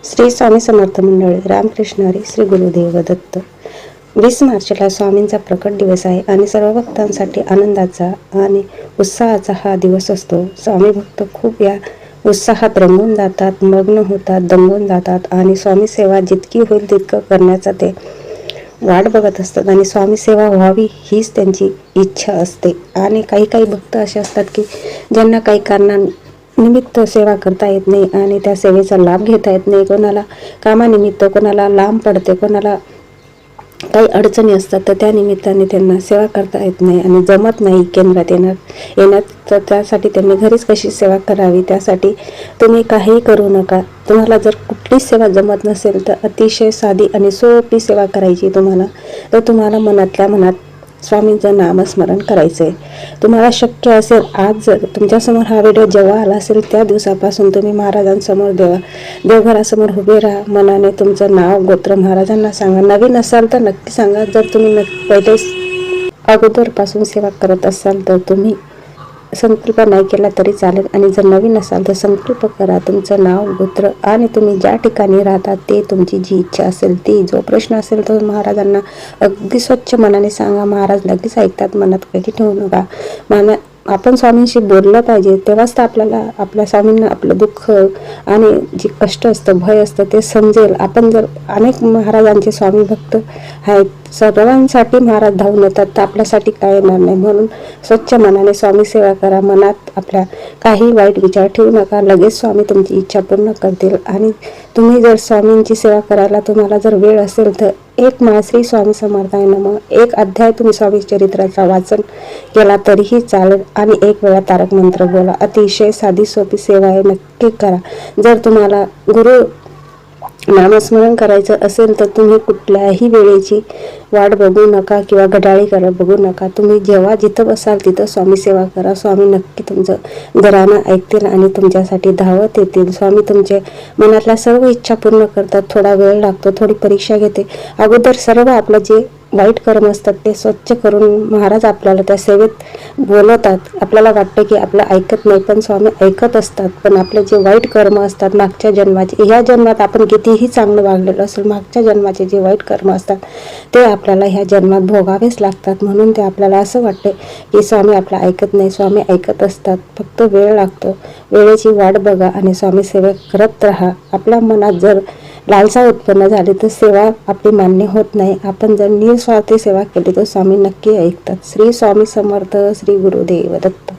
श्री स्वामी समर्थ मंडळी, रामकृष्ण हरी, श्री गुरुदेव दत्त. 20 मार्चला स्वामींचा प्रकट दिवस आहे आणि सर्व भक्तांसाठी आनंदाचा आणि उत्साहाचा हा दिवस असतो. स्वामी भक्त खूप या उत्साहात रंगून जातात, मग्न होतात, दंगून जातात आणि स्वामी सेवा जितकी होईल तितकं करण्याचा ते वाट बघत असतात आणि स्वामी सेवा व्हावी हीच त्यांची इच्छा असते. आणि काही भक्त असे असतात की ज्यांना काही कारणानिमित्त सेवा करता येत नाही आणि त्या सेवेचा लाभ घेता येत नाही. कोणाला कामानिमित्त, कोणाला लांब पडते, कोणाला काही अडचणी असतात, तर त्या निमित्ताने त्यांना सेवा करता येत नाही आणि जमत नाही केंद्रात येण्यात. तर त्यासाठी त्यांनी घरीच कशी सेवा करावी, त्यासाठी तुम्ही काही करू नका. तुम्हाला जर कुठलीच सेवा जमत नसेल तर अतिशय साधी आणि सोपी सेवा करायची तर तुम्हाला मनातल्या मनात स्वामींचं नामस्मरण करायचं आहे. तुम्हाला शक्य असेल, आज जर तुमच्यासमोर हा व्हिडिओ जेव्हा आला असेल त्या दिवसापासून तुम्ही महाराजांसमोर देवघरासमोर उभे राहा. मनाने तुमचं नाव गोत्र महाराजांना सांगा. नवीन असाल तर नक्की सांगा. जर तुम्ही पहिलेच अगोदरपासून सेवा करत असाल तर तुम्ही संकल्प नाही केला तरी चालेल. आणि जर नवीन असाल तर संकल्प करा. तुमचं नाव, गोत्र आणि तुम्ही ज्या ठिकाणी राहता ते, तुमची जी इच्छा असेल ती, जो प्रश्न असेल तो महाराजांना अगदी स्वच्छ मनाने सांगा. महाराज लगेच ऐकतात. मनात काही ठेवू नका. आपण स्वामींशी बोललं पाहिजे, तेव्हाच तर आपल्या स्वामींना आपलं दुःख आणि जे कष्ट असतं, भय असतं ते समजेल. आपण जर अनेक महाराजांचे स्वामी भक्त आहेत, सर्वांसाठी महाराज धावून येतात, तर आपल्यासाठी काय येणार नाही. म्हणून स्वच्छ मनाने स्वामी सेवा करा. मनात आपल्या काही वाईट विचार ठेवू नका. लगेच स्वामी तुमची इच्छा पूर्ण करतील. आणि तुम्ही जर स्वामींची सेवा करायला तुम्हाला जर वेळ असेल तर एक माळ श्री स्वामी समर्थाय नमः, एक अध्याय तुम्ही स्वामी चरित्राचा वाचन केला तरीही चालेल आणि एक वेळा तारक मंत्र बोला. अतिशय साधी सोपी सेवा आहे, नक्की करा. जर तुम्हाला गुरु नामस्मरण करायचं असेल तर तुम्ही कुठल्याही वेळेची वाट बघू नका किंवा घड्याळी बघू नका. तुम्ही जेव्हा जिथं बसाल तिथं स्वामी सेवा करा. स्वामी नक्की तुमचं घरानं ऐकतील आणि तुमच्यासाठी धावत येतील. स्वामी तुमचे मनातल्या सर्व इच्छा पूर्ण करतात. थोडा वेळ लागतो, थोडी परीक्षा घेते. अगोदर सर्व आपलं जे वाईट कर्म असतात ते स्वच्छ करून महाराज आपल्याला त्या सेवेत बोलवतात. आपल्याला वाटतं की आपलं ऐकत नाही, पण स्वामी ऐकत असतात. पण आपले जे वाईट कर्म असतात मागच्या जन्माचे, ह्या जन्मात आपण कितीही चांगलं वागलेलं असेल, मागच्या जन्माचे जे वाईट कर्म असतात ते आपल्याला ह्या जन्मात भोगावेच लागतात. म्हणून ते आपल्याला असं वाटते की स्वामी आपलं ऐकत नाही. स्वामी ऐकत असतात, फक्त वेळ लागतो. वेळेची वाट बघा आणि स्वामी सेवा करत राहा. आपल्या मनात जर लालसा उत्पन्न झाली तर सेवा आपली मान्य होत नाही. आपण जर निस्वार्थी सेवा केली तर स्वामी नक्की ऐकतात. श्री स्वामी समर्थ, श्री गुरुदेव दत्त.